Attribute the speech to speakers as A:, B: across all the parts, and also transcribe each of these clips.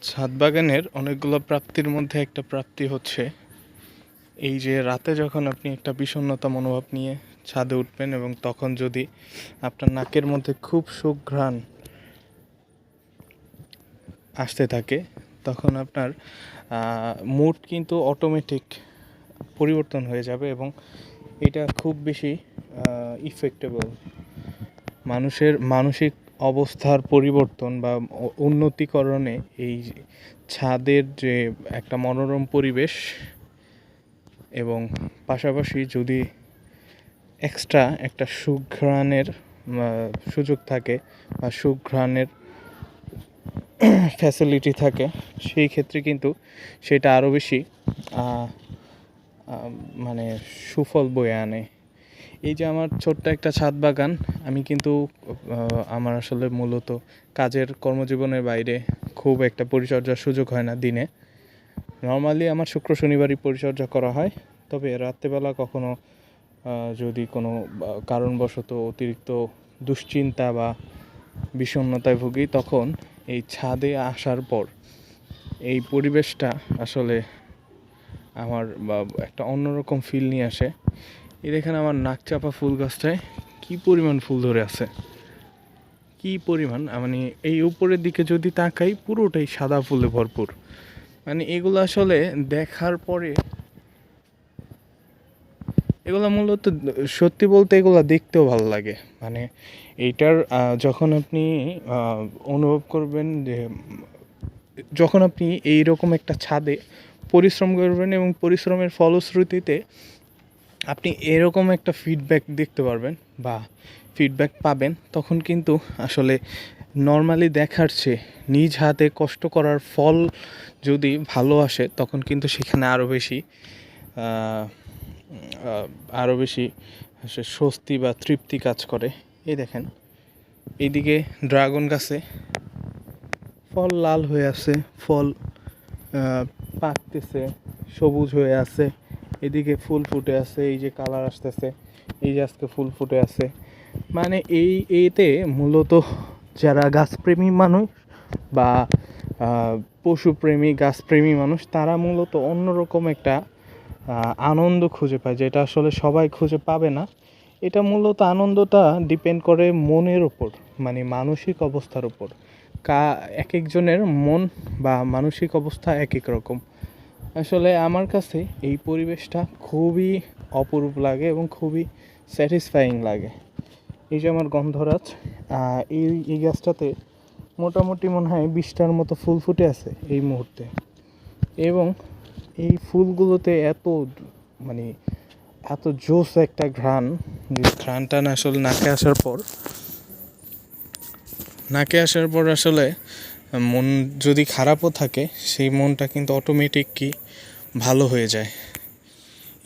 A: ছাদ বাগানের অনেকগুলো প্রাপ্তির মধ্যে একটা প্রাপ্তি হচ্ছে এই যে রাতে যখন আপনি একটা বিষণ্ণতা মনোভাব নিয়ে ছাদে উঠবেন এবং তখন যদি আপনার নাকের মধ্যে খুব সুঘ্রাণ আসতে থাকে, তখন আপনার মুড কিন্তু অটোমেটিক পরিবর্তন হয়ে যাবে এবং এটা খুব বেশি ইফেক্টেবল মানুষের মানসিক অবস্থার পরিবর্তন বা উন্নতিকরণে। এই ছাদের যে একটা মনোরম পরিবেশ এবং পাশাপাশি যদি এক্সট্রা একটা সুঘ্রাণের সুযোগ থাকে বা সুঘ্রাণের ফ্যাসিলিটি থাকে, সেই ক্ষেত্রে কিন্তু সেটা আরও বেশি মানে সুফল বয়ে আনে। এই যে আমার ছোট্ট একটা ছাদ বাগান, আমি কিন্তু আমার আসলে মূলত কাজের কর্মজীবনের বাইরে খুব একটা পরিচর্যার সুযোগ হয় না দিনে। নর্মালি আমার শুক্র শনিবারই পরিচর্যা করা হয়, তবে রাত্রেবেলা কখনো যদি কোনো কারণবশত অতিরিক্ত দুশ্চিন্তা বা বিষণ্ণতায় ভুগি, তখন এই ছাদে আসার পর এই পরিবেশটা আসলে আমার একটা অন্যরকম ফিল নিয়ে আসে। এই দেখেন আমার নাকচাপা ফুল গাছটায় কি পরিমাণ ফুল ধরে আছে, কি পরিমাণ, মানে এই উপরের দিকে যদি তাকাই পুরোটাই সাদা ফুলে ভরপুর। মানে এগুলো আসলে দেখার পরে, এগুলো মূলত সত্যি বলতে এগুলো দেখতেও ভালো লাগে। মানে এইটার যখন আপনি অনুভব করবেন যে যখন আপনি এইরকম একটা ছাদে পরিশ্রম করবেন এবং পরিশ্রমের ফলশ্রুতিতে আপনি এরকম একটা ফিডব্যাক দেখতে পারবেন বা ফিডব্যাক পাবেন, তখন কিন্তু আসলে নর্মালি দেখার চেয়ে নিজ হাতে কষ্ট করার ফল যদি ভালো আসে, তখন কিন্তু সেখানে আরও বেশি স্বস্তি বা তৃপ্তি কাজ করে। এই দেখেন এইদিকে ড্রাগন গাছে ফল লাল হয়ে আছে, ফল পাকতেছে, সবুজ হয়ে আছে। এদিকে ফুল ফুটে আছে, এই যে কালার আসতেছে, এই যে আজকে ফুল ফুটে আছে। মানে এতে মূলত যারা গাছপ্রেমী মানুষ বা পশুপ্রেমী গাছপ্রেমী মানুষ, তারা মূলত অন্যরকম একটা আনন্দ খুঁজে পায়, যেটা আসলে সবাই খুঁজে পাবে না। এটা মূলত আনন্দটা ডিপেন্ড করে মনের উপর, মানে মানসিক অবস্থার উপর। এক একজনের মন বা মানসিক অবস্থা এক এক রকম। আসলে আমার কাছে এই পরিবেশটা খুবই অপরূপ লাগে এবং খুবই স্যাটিসফাইং লাগে। এই যে আমার গন্ধরাজ, এই গাছটাতে মোটামুটি মনে হয় 20টার মতো ফুল ফুটে আছে এই মুহূর্তে, এবং এই ফুলগুলোতে মানে এত জোস একটা ঘ্রাণ, যে ঘ্রাণটা না আসলে নাকে আসার পর আসলে মন যদি খারাপও থাকে, সেই মনটা কিন্তু অটোমেটিক ভালো হয়ে যায়।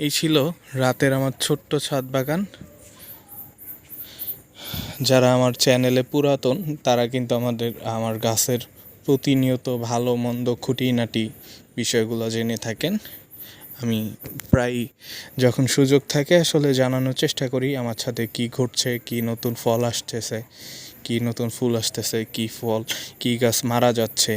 A: এই ছিল রাতের আমার ছোট্ট ছাদ বাগান। যারা আমার চ্যানেলে পুরাতন, তারা কিন্তু আমার গাছের প্রতিনিয়ত ভালো মন্দ খুঁটিনাটি বিষয়গুলো জেনে থাকেন। আমি প্রায় যখন সুযোগ থাকে আসলে জানানোর চেষ্টা করি আমার ছাদে কি ঘটছে, কি নতুন ফল আসতেছে, কি নতুন ফুল আসতেছে, কি গাছ মারা যাচ্ছে।